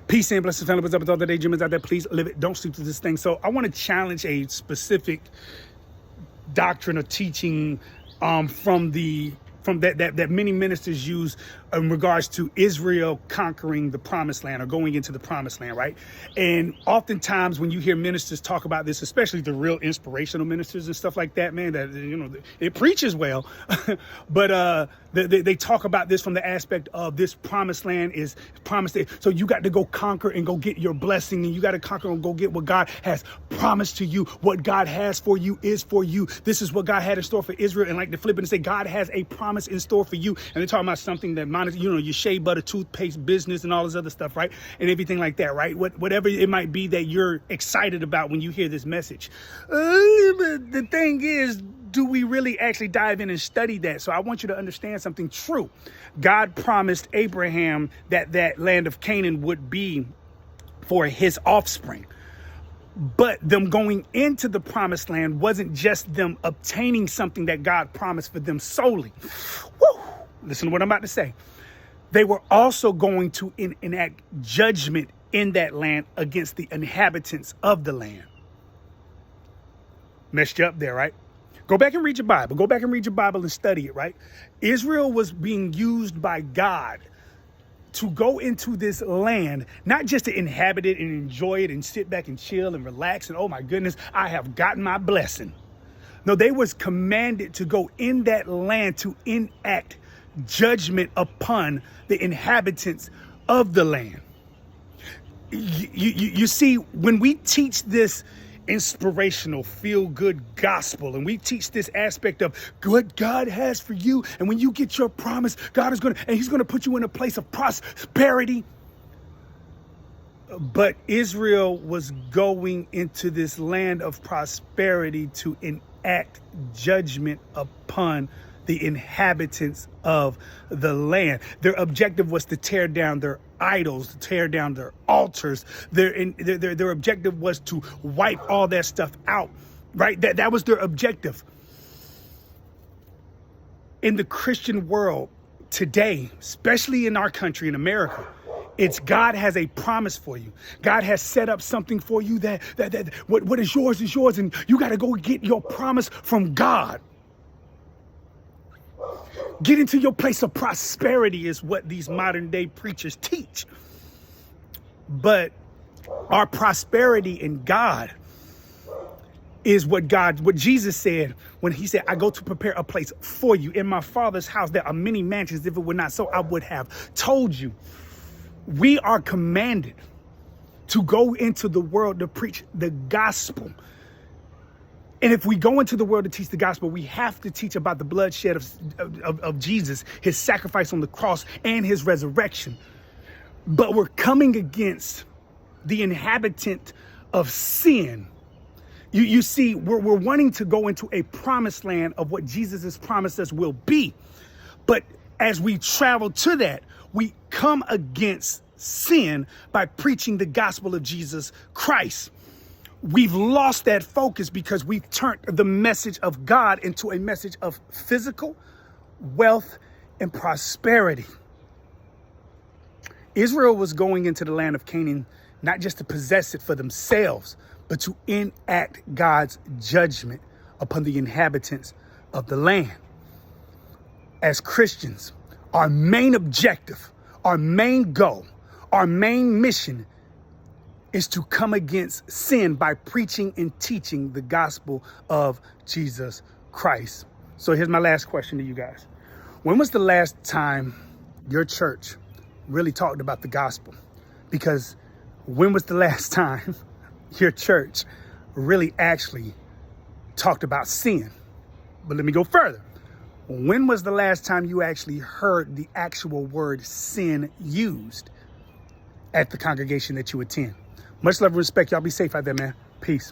Peace and blessings, family. What's up with all the daydreamers out there? Please live it. Don't sleep through this thing. So I want to challenge a specific doctrine or teaching from that many ministers use in regards to Israel conquering the promised land or going into the promised land, right? And oftentimes when you hear ministers talk about this, especially the real inspirational ministers and stuff like that, man, that, you know, it preaches well, but they talk about this from the aspect of this promised land is promised. So you got to go conquer and go get your blessing, and you got to conquer and go get what God has promised to you. What God has for you is for you. This is what God had in store for Israel. And like the flip and say, God has a promise in store for you. And they're talking about something that, you know, your shea butter, toothpaste business and all this other stuff, right? And everything like that, right? Whatever it might be that you're excited about when you hear this message. The thing is, do we really actually dive in and study that? So I want you to understand something true. God promised Abraham that that land of Canaan would be for his offspring. But them going into the promised land wasn't just them obtaining something that God promised for them solely. Woo! Listen to what I'm about to say. They were also going to enact judgment in that land against the inhabitants of the land. Messed you up there, right? Go back and read your Bible. Go back and read your Bible and study it, right? Israel was being used by God to go into this land, not just to inhabit it and enjoy it and sit back and chill and relax and, oh my goodness, I have gotten my blessing. No, they was commanded to go in that land to enact judgment upon the inhabitants of the land. You see, when we teach this inspirational, feel-good gospel, and we teach this aspect of what God has for you, and when you get your promise, God is He's going to put you in a place of prosperity. But Israel was going into this land of prosperity to enact judgment upon the inhabitants of the land. Their objective was to tear down their idols, to tear down their altars. Their objective was to wipe all that stuff out, right? That was their objective. In the Christian world today, especially in our country, in America, it's God has a promise for you. God has set up something for you that what is yours, and you got to go get your promise from God. Get into your place of prosperity is what these modern day preachers teach. But our prosperity in God is what Jesus said when he said, I go to prepare a place for you. In my Father's house, there are many mansions. If it were not so, I would have told you. We are commanded to go into the world to preach the gospel. And if we go into the world to teach the gospel, we have to teach about the bloodshed of Jesus, his sacrifice on the cross and his resurrection. But we're coming against the inhabitant of sin. You see, we're wanting to go into a promised land of what Jesus has promised us will be. But as we travel to that, we come against sin by preaching the gospel of Jesus Christ. We've lost that focus because we've turned the message of God into a message of physical wealth and prosperity. Israel was going into the land of Canaan, not just to possess it for themselves, but to enact God's judgment upon the inhabitants of the land. As Christians, our main objective, our main goal, our main mission is to come against sin by preaching and teaching the gospel of Jesus Christ. So here's my last question to you guys. When was the last time your church really talked about the gospel? Because when was the last time your church really actually talked about sin? But let me go further. When was the last time you actually heard the actual word sin used at the congregation that you attend? Much love and respect. Y'all be safe out there, man. Peace.